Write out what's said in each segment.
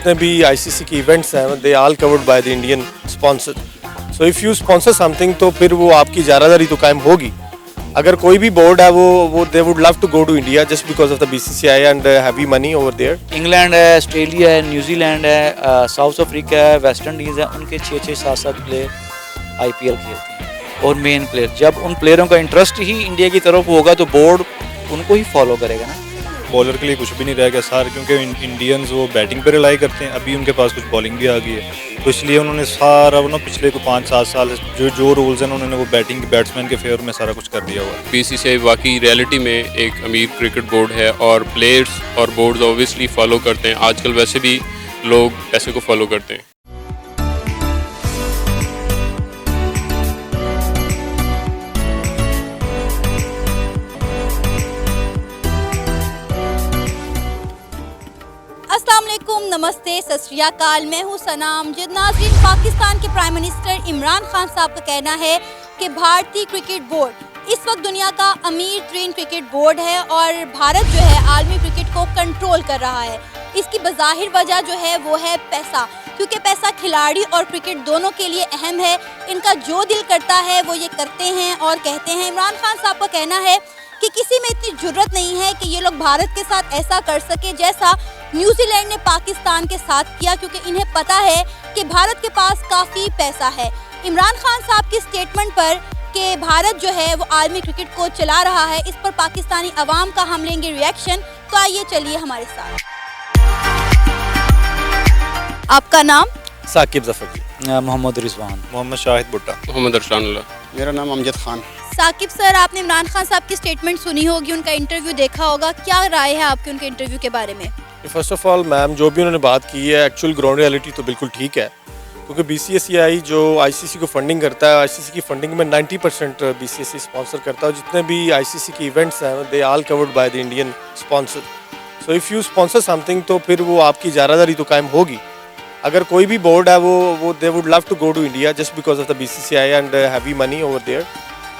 जितने भी आईसीसी की इवेंट्स हैं they all covered by the Indian sponsor. So if you sponsor something तो फिर वो आपकी ज़्यादादारी तो कायम होगी। अगर कोई भी बोर्ड है वो they would love to go to India just because of the BCCI and heavy money over there. England है, ऑस्ट्रेलिया है, न्यूजीलैंड है, साउथ अफ्रीका है, वेस्ट इंडीज़ है, उनके 6-6, 7-7 प्लेयर आईपीएल खेलते हैं। और मेन प्लेयर, जब उन प्लेयरों का इंटरेस्ट ही इंडिया की तरफ होगा तो बोर्ड उनको ही फॉलो करेगा ना। बॉलर के लिए कुछ भी नहीं रह गया सार, क्योंकि इंडियंस वो बैटिंग पे रिलाई करते हैं। अभी उनके पास कुछ बॉलिंग भी आ गई है, तो इसलिए उन्होंने सारा वो ना पिछले को 5-7 साल जो रूल्स हैं उन्होंने वो बैटिंग बैट्समैन के फेवर में सारा कुछ कर दिया हुआ है। बीसीसीआई वाकई रियलिटी में एक अमीर क्रिकेट बोर्ड है और प्लेयर्स और बोर्ड्स ऑब्वियसली फॉलो करते हैं। आजकल वैसे भी लोग पैसे को फॉलो करते हैं। अस्सलाम वालेकुम, नमस्ते, सत श्री अकाल। मैं हूँ सनाम जिद। नाज़रीन, पाकिस्तान के प्राइम मिनिस्टर इमरान खान साहब का कहना है कि भारतीय क्रिकेट बोर्ड इस वक्त दुनिया का अमीर तरीन क्रिकेट बोर्ड है और भारत जो है आलमी क्रिकेट को कंट्रोल कर रहा है। इसकी बज़ाहिर वजह जो है वो है पैसा, क्योंकि पैसा खिलाड़ी और क्रिकेट दोनों के लिए अहम है। इनका जो दिल करता है वो ये करते हैं और कहते हैं। इमरान खान साहब का कहना है कि किसी में इतनी जुर्रत नहीं है कि ये लोग भारत के साथ ऐसा कर सके जैसा न्यूजीलैंड ने पाकिस्तान के साथ किया, क्योंकि इन्हें पता है कि भारत के पास काफ़ी पैसा है। इमरान खान साहब की स्टेटमेंट पर कि भारत जो है वो आलमी क्रिकेट को चला रहा है, इस पर पाकिस्तानी अवाम का हम लेंगे रिएक्शन। तो आइए चलिए हमारे साथ। आपका नाम? साकिब जफर। मोहम्मद रिजवान। मोहम्मद शाहिद भुट्टा। मोहम्मद अरशान। मेरा नाम अमजद खान। साकिब सर, आपने इमरान खान साहब की स्टेटमेंट सुनी होगी, उनका इंटरव्यू देखा होगा, क्या राय है आपके उनके इंटरव्यू के बारे में? फर्स्ट ऑफ ऑल मैम, जो भी उन्होंने बात की है एक्चुअल ग्राउंड रियलिटी तो बिल्कुल ठीक है, क्योंकि बीसीसीआई जो आईसीसी को फंडिंग करता है, आईसीसी की फंडिंग में 90% बीसीसीआई स्पॉन्सर करता है। जितने भी आईसीसी की इवेंट्स हैं they all covered by the Indian sponsor. So if you sponsor something तो फिर वो आपकी ज़्यादादारी तो कायम होगी। अगर कोई भी बोर्ड है वो they would love to go to India just because of the BCCI and heavy money over there.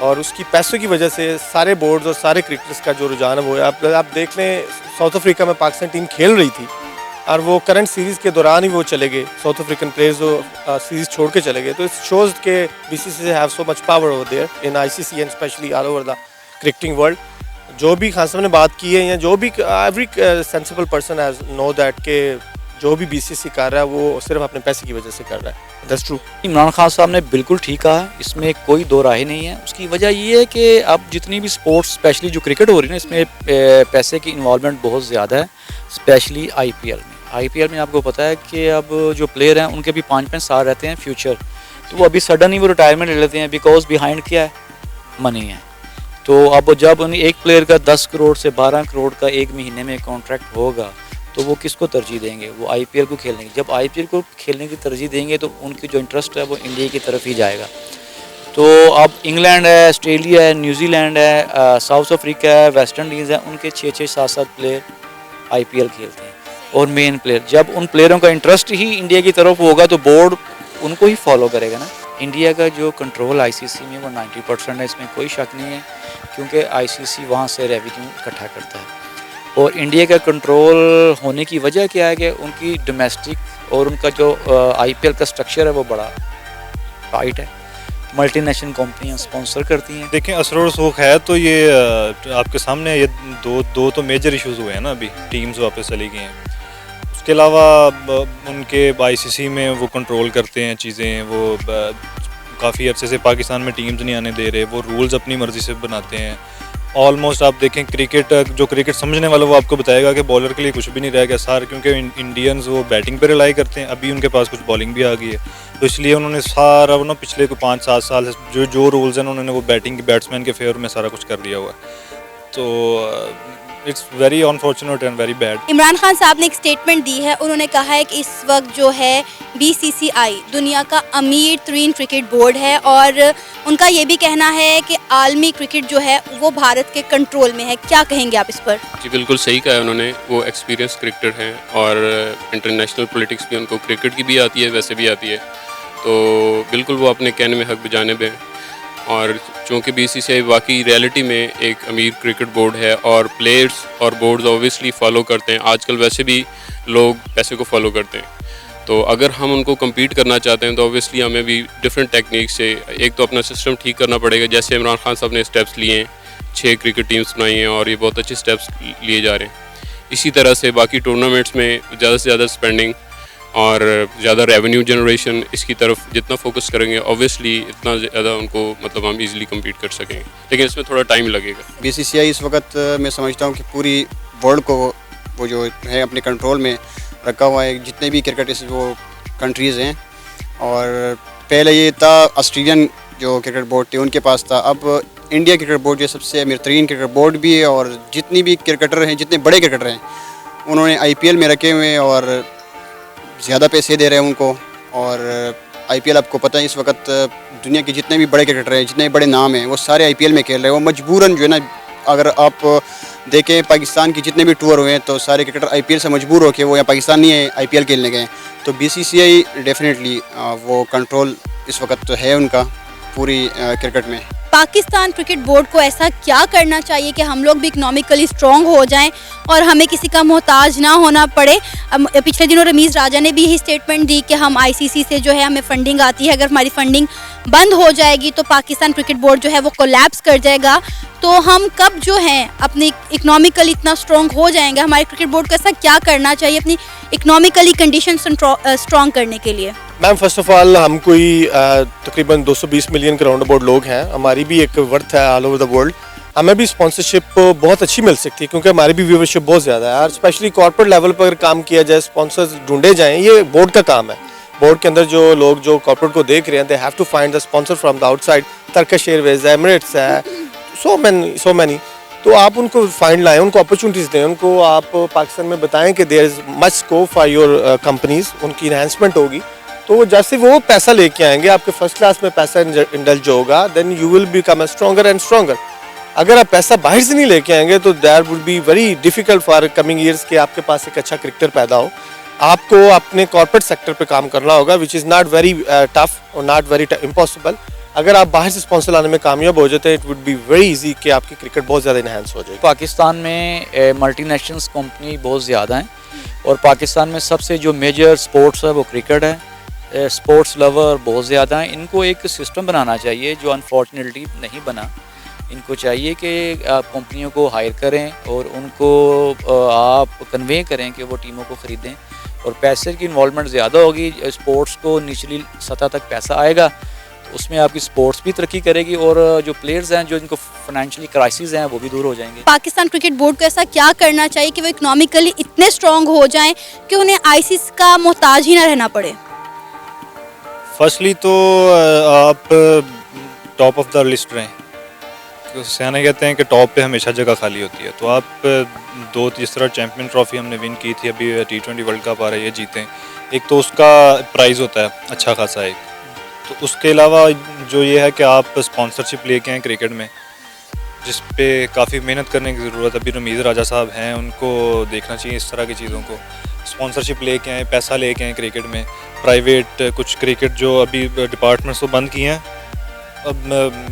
और उसकी पैसों की वजह से सारे बोर्ड्स और सारे क्रिकेटर्स का जो रुझान है वो है। आप देख लें, साउथ अफ्रीका में पाकिस्तान टीम खेल रही थी और वो करंट सीरीज़ के दौरान ही वो चले गए, साउथ अफ्रीकन प्लेयर्स जो सीरीज़ छोड़ के चले गए। तो इट शोज़ के BCCI have so much power over there in ICC and specially all over the cricketing world. जो भी खान साहब ने बात की है या जो भी every sensible person has know that के जो भी बीसीसीआई कर रहा है वो सिर्फ अपने पैसे की वजह से कर रहा है। That's true. इमरान खान साहब ने बिल्कुल ठीक कहा है, इसमें कोई दो राय नहीं है। उसकी वजह ये है कि अब जितनी भी स्पोर्ट्स स्पेशली जो क्रिकेट हो रही है ना, इसमें पैसे की इन्वॉल्वमेंट बहुत ज़्यादा है, स्पेशली आईपीएल में आपको पता है कि अब जो प्लेयर हैं उनके भी 5-5 साल रहते हैं फ्यूचर, तो वो अभी सडन ही वो रिटायरमेंट ले लेते हैं बिकॉज बिहाइंड क्या है, मनी है। तो अब जब एक प्लेयर का 10 करोड़ से 12 करोड़ का एक महीने में कॉन्ट्रैक्ट होगा तो वो किसको तरजीह देंगे? वो आईपीएल को खेलने की। जब आईपीएल को खेलने की तरजीह देंगे तो उनकी जो इंटरेस्ट है वो इंडिया की तरफ ही जाएगा। तो अब इंग्लैंड है, ऑस्ट्रेलिया है, न्यूजीलैंड है, साउथ अफ्रीका है, वेस्ट इंडीज़ है, उनके 6-6, 7-7 प्लेयर आईपीएल खेलते हैं। और मेन प्लेयर, जब उन प्लेयरों का इंटरेस्ट ही इंडिया की तरफ होगा तो बोर्ड उनको ही फॉलो करेगा ना। इंडिया का जो कंट्रोल आईसीसी में वो 90% है, इसमें कोई शक नहीं है, क्योंकि आईसीसी वहाँ से रेवेन्यू इकट्ठा करता है। और इंडिया का कंट्रोल होने की वजह क्या है कि उनकी डोमेस्टिक और उनका जो आईपीएल का स्ट्रक्चर है वो बड़ा टाइट है। मल्टीनेशनल कंपनियां स्पॉन्सर करती हैं। देखें, असर और रसूख है तो ये आपके सामने ये दो तो मेजर इश्यूज हुए हैं ना। अभी टीम्स वापस चली गई हैं, उसके अलावा उनके आईसीसी में वो कंट्रोल करते हैं चीज़ें। वो काफ़ी अरसे से पाकिस्तान में टीम्स नहीं आने दे रहे, वो रूल्स अपनी मर्ज़ी से बनाते हैं। ऑलमोस्ट आप देखें जो क्रिकेट समझने वाला वो आपको बताएगा कि बॉलर के लिए कुछ भी नहीं रह गया सार, क्योंकि इंडियंस वो बैटिंग पे रिलाई करते हैं। अभी उनके पास कुछ बॉलिंग भी आ गई है, तो इसलिए उन्होंने सारा वो ना पिछले को 5-7 साल जो रूल्स हैं उन्होंने वो बैटिंग बैट्समैन के फेवर में सारा कुछ कर दिया हुआ है। तो it's very unfortunate and very bad. Imran Khan साहब ने एक स्टेटमेंट दी है, उन्होंने कहा है कि इस वक्त जो है बीसीसीआई दुनिया का अमीर तरीन क्रिकेट बोर्ड है और उनका ये भी कहना है कि आलमी क्रिकेट जो है वो भारत के कंट्रोल में है। क्या कहेंगे आप इस पर? जी बिल्कुल सही कहा है उन्होंने। वो एक्सपीरियंस क्रिकेटर हैं और इंटरनेशनल पॉलिटिक्स भी उनको क्रिकेट की भी आती है, वैसे भी आती है, तो बिल्कुल वो अपने कहने में हक बजानिब हैं। और चूँकि बीसीसीआई वाकई रियलिटी में एक अमीर क्रिकेट बोर्ड है और प्लेयर्स और बोर्ड्स ऑब्वियसली फॉलो करते हैं। आजकल वैसे भी लोग पैसे को फॉलो करते हैं। तो अगर हम उनको कम्पीट करना चाहते हैं तो ऑब्वियसली हमें भी डिफरेंट टेक्निक से एक तो अपना सिस्टम ठीक करना पड़ेगा। जैसे इमरान खान साहब ने स्टेप्स लिए हैं, 6 क्रिकेट टीम्स बनाई हैं और ये बहुत अच्छे स्टेप्स लिए जा रहे हैं। इसी तरह से बाकी टूर्नामेंट्स में ज़्यादा से ज़्यादा स्पेंडिंग और ज़्यादा रेवेन्यू जनरेशन, इसकी तरफ जितना फोकस करेंगे ऑब्वियसली इतना ज़्यादा उनको मतलब हम इजीली कम्पीट कर सकेंगे, लेकिन इसमें थोड़ा टाइम लगेगा। बीसीसीआई इस वक्त मैं समझता हूँ कि पूरी वर्ल्ड को वो जो है अपने कंट्रोल में रखा हुआ है, जितने भी क्रिकेट वो कंट्रीज़ हैं। और पहले ये था ऑस्ट्रेलियन जो क्रिकेट बोर्ड थे उनके पास था, अब इंडिया क्रिकेट बोर्ड जो सबसे अमीर तरीन क्रिकेट बोर्ड भी है और जितनी भी क्रिकेटर हैं, जितने बड़े क्रिकेटर हैं उन्होंने आईपीएल में रखे हुए हैं और ज़्यादा पैसे दे रहे हैं उनको। और आईपीएल आपको पता है इस वक्त दुनिया के जितने भी बड़े क्रिकेटर हैं, जितने बड़े नाम हैं, वो सारे आईपीएल में खेल रहे हैं। वो मजबूरन जो है ना, अगर आप देखें पाकिस्तान के जितने भी टूर हुए हैं तो सारे क्रिकेटर आईपीएल से मजबूर होकर वो यहाँ पाकिस्तान नहीं है आईपीएल खेलने गए। तो बीसीसीआई डेफिनेटली वो कंट्रोल इस वक्त तो है उनका पूरी क्रिकेट में। पाकिस्तान क्रिकेट बोर्ड को ऐसा क्या करना चाहिए कि हम लोग भी इकोनॉमिकली स्ट्रॉन्ग हो जाएं और हमें किसी का मोहताज ना होना पड़े? पिछले दिनों रमीज़ राजा ने भी यही स्टेटमेंट दी कि हम आईसीसी से जो है हमें फंडिंग आती है, अगर हमारी फंडिंग बंद हो जाएगी तो पाकिस्तान क्रिकेट बोर्ड जो है वो कोलैप्स कर जाएगा। तो हम कब जो है अपनी इकोनॉमिकली इतना स्ट्रॉन्ग हो जाएंगे? हमारे क्रिकेट बोर्ड को ऐसा क्या करना चाहिए अपनी इकोनॉमिकली कंडीशन स्ट्रॉन्ग करने के लिए? मैम फर्स्ट ऑफ ऑल हम कोई तकरीबन 220 मिलियन के राउंड अबाउट लोग हैं, हमारी भी एक वर्थ है ऑल ओवर द वर्ल्ड। हमें भी स्पॉन्सरशिप बहुत अच्छी मिल सकती है क्योंकि हमारी भी व्यूवरशिप बहुत ज़्यादा है और स्पेशली कॉर्पोरेट लेवल पर अगर काम किया जाए, स्पॉन्सर्स ढूंढे जाएँ, ये बोर्ड का काम है। बोर्ड के अंदर जो लोग जो कॉर्पोरेट को देख रहे हैं, they have to find the sponsor from the outside. Turkish Airways है, एमिरेट्स है, सो मैनी। तो आप उनको फाइंड लाएं, उनको अपॉर्चुनिटीज़ दें, उनको आप पाकिस्तान में बताएं कि there is much scope for your companies, उनकी इन्हांसमेंट होगी। तो जैसे वो पैसा लेके आएंगे, आपके फर्स्ट क्लास में पैसा इंडल्ज होगा, then you will become stronger and stronger. अगर आप पैसा बाहर से नहीं लेके आएंगे तो there would be very difficult for coming years कि आपके पास एक अच्छा क्रिकेटर पैदा हो। आपको अपने कॉर्पोरेट सेक्टर पे काम करना होगा, which is not very tough और नॉट वेरी इम्पॉसिबल। अगर आप बाहर से स्पॉन्सर लाने में कामयाब हो जाते हैं, it would be very easy कि आपकी क्रिकेट बहुत ज़्यादा इन्हांस हो जाएगी। पाकिस्तान में मल्टीनेशनल्स कंपनी बहुत ज़्यादा हैं और पाकिस्तान में सबसे जो मेजर स्पोर्ट्स है वो क्रिकेट है। स्पोर्ट्स लवर बहुत ज़्यादा हैं। इनको एक सिस्टम बनाना चाहिए जो अनफॉर्चुनेटली नहीं बना। इनको चाहिए कि आप कंपनियों को हायर करें और उनको आप कन्वे करें कि वो टीमों को ख़रीदें और पैसे की इन्वॉल्वमेंट ज़्यादा होगी। स्पोर्ट्स को निचली सतह तक पैसा आएगा तो उसमें आपकी स्पोर्ट्स भी तरक्की करेगी और जो प्लेयर्स हैं जो इनको फाइनेंशियली क्राइसिस हैं वो भी दूर हो जाएंगे। पाकिस्तान क्रिकेट बोर्ड को ऐसा क्या करना चाहिए कि वो इकोनॉमिकली इतने स्ट्रॉन्ग हो जाएं कि उन्हें आईसीसी का मोहताज ही ना रहना पड़े? फर्स्टली तो आप टॉप ऑफ द लिस्ट रहें। सियाने कहते हैं कि टॉप पे हमेशा जगह खाली होती है। तो आप दो जिस तरह चैम्पियन ट्रॉफी हमने विन की थी, अभी T20 वर्ल्ड कप आ रहा है, ये जीतें। एक तो उसका प्राइज़ होता है अच्छा खासा एक, तो उसके अलावा जो ये है कि आप स्पॉन्सरशिप लेके आएँ क्रिकेट में, जिस पे काफ़ी मेहनत करने की ज़रूरत है। अभी रमीज़ राजा साहब हैं, उनको देखना चाहिए इस तरह की चीज़ों को। स्पॉन्सरशिप लेके आएँ, पैसा लेके आएँ क्रिकेट में। प्राइवेट कुछ क्रिकेट जो अभी डिपार्टमेंट्स तो बंद किए हैं। अब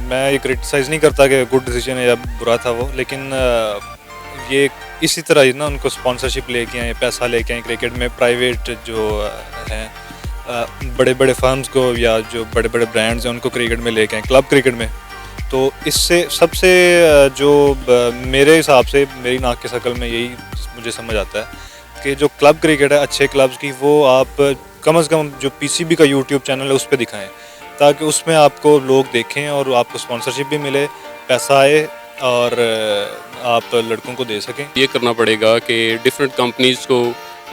मैं ये क्रिटिसाइज़ नहीं करता कि गुड डिसीजन है या बुरा था वो, लेकिन ये इसी तरह ही ना उनको स्पॉन्सरशिप लेके आएँ, पैसा लेके आएँ क्रिकेट में। प्राइवेट जो हैं बड़े बड़े फर्म्स को या जो बड़े बड़े ब्रांड्स हैं उनको क्रिकेट में लेके आएँ, क्लब क्रिकेट में। तो इससे सबसे जो मेरे हिसाब से मेरी नाक के शक्ल में यही मुझे समझ आता है कि जो क्लब क्रिकेट है अच्छे क्लब्स की, वो आप कम से कम जो पीसीबी का यूट्यूब चैनल है उस पर दिखाएं, ताकि उसमें आपको लोग देखें और आपको स्पॉन्सरशिप भी मिले, पैसा आए और आप लड़कों को दे सकें। ये करना पड़ेगा कि डिफरेंट कंपनीज़ को,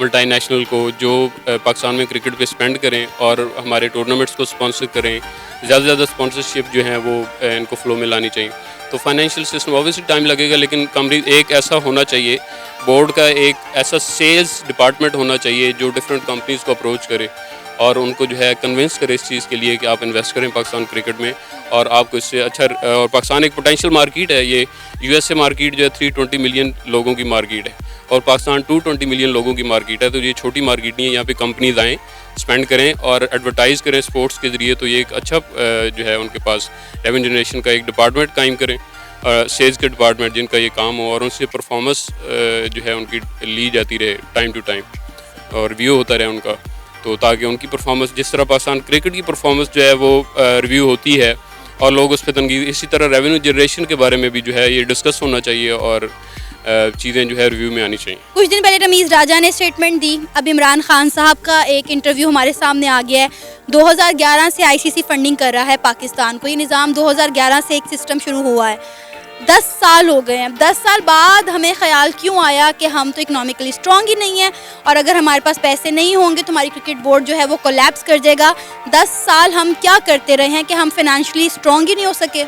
मल्टीनेशनल को जो पाकिस्तान में क्रिकेट पे स्पेंड करें और हमारे टूर्नामेंट्स को स्पॉन्सर करें, ज़्यादा से ज़्यादा स्पॉन्सरशिप जो है वो इनको फ्लो में लानी चाहिए। तो फाइनेंशियल सिस्टम ऑब्वियसली टाइम लगेगा, लेकिन कंपनी एक ऐसा होना चाहिए, बोर्ड का एक ऐसा सेल्स डिपार्टमेंट होना चाहिए जो डिफरेंट कंपनीज़ को अप्रोच करे और उनको जो है कन्विंस करे इस चीज़ के लिए कि आप इन्वेस्ट करें पाकिस्तान क्रिकेट में और आपको इससे अच्छा। और पाकिस्तान एक पोटेंशियल मार्केट है, ये यूएसए मार्केट जो है 320 मिलियन लोगों की मार्केट है और पाकिस्तान 220 मिलियन लोगों की मार्केट है। तो ये छोटी मार्केट नहीं है, यहाँ पे कंपनीज आएँ, स्पेंड करें और एडवर्टाइज़ करें स्पोर्ट्स के ज़रिए। तो ये एक अच्छा जो है उनके पास रेवेन्यू जनरेशन का एक डिपार्टमेंट कायम करें, सेल्स के डिपार्टमेंट जिनका ये काम हो और उनसे परफॉर्मेंस जो है उनकी ली जाती रहे टाइम टू टाइम। और रिव्यू होता रहे उनका, तो ताकि उनकी परफॉर्मेंस जिस तरह पाकिस्तान क्रिकेट की परफॉर्मेंस जो है वो रिव्यू होती है और लोग उस पर तनकीद, इसी तरह रेवेन्यू जनरेशन के बारे में भी जो है ये डिस्कस होना चाहिए और चीज़ें जो है रिव्यू में आनी चाहिए। कुछ दिन पहले रमीज़ राजा ने स्टेटमेंट दी, अब इमरान खान साहब का एक इंटरव्यू हमारे सामने आ गया है। 2011 से आईसीसी फंडिंग कर रहा है पाकिस्तान को, ये निज़ाम 2011 से एक सिस्टम शुरू हुआ है, 10 साल हो गए हैं। 10 साल बाद हमें ख्याल क्यों आया कि हम तो इकोनॉमिकली स्ट्रॉन्ग ही नहीं है और अगर हमारे पास पैसे नहीं होंगे तो हमारी क्रिकेट बोर्ड जो है वो कोलैप्स कर जाएगा। 10 साल हम क्या करते रहे हैं कि हम फाइनेंशियली स्ट्रॉन्ग ही नहीं हो सके।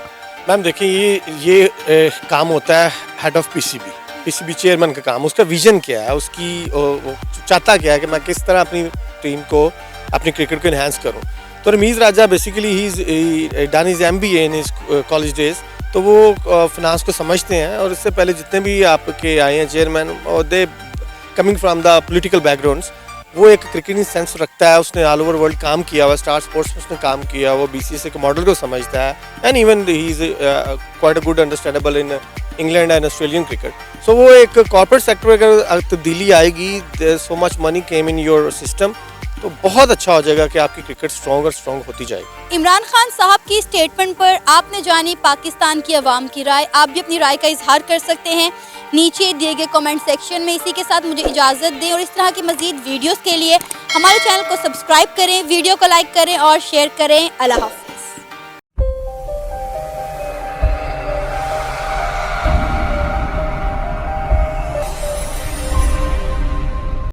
मैम देखिए ये काम होता है हेड ऑफ पीसीबी चेयरमैन का काम, उसका विजन क्या है, उसकी वो चाहता क्या है कि मैं किस तरह अपनी टीम को, अपनी क्रिकेट को इन्हांस करूं। तो Rameez Raja basically he done his MBA in his college days, तो वो फिनांस को समझते हैं और इससे पहले जितने भी आपके आए हैं चेयरमैन, और they coming from the political backgrounds, वो एक क्रिकेटिंग सेंस रखता है, उसने ऑल ओवर वर्ल्ड काम किया हुआ, स्टार स्पोर्ट्स में उसने काम किया, वो BCCI के मॉडल को समझता है and even he is quite a good understandable in England and Australian cricket. So वो एक कॉर्पोरेट सेक्टर में अगर तब्दीली आएगी, there so much money came in your system, तो बहुत अच्छा हो जाएगा कि आपकी क्रिकेट स्ट्रॉन्ग और स्ट्रॉन्ग होती जाएगी। इमरान खान साहब की स्टेटमेंट पर आपने जानी पाकिस्तान की आवाम की राय, आप भी अपनी राय का इजहार कर सकते हैं नीचे दिए गए कमेंट सेक्शन में। इसी के साथ मुझे इजाज़त दें और इस तरह की मज़ीद वीडियोज़ के लिए हमारे चैनल को सब्सक्राइब करें, वीडियो को लाइक करें और शेयर करें। अल्लाह हाफ़िज़।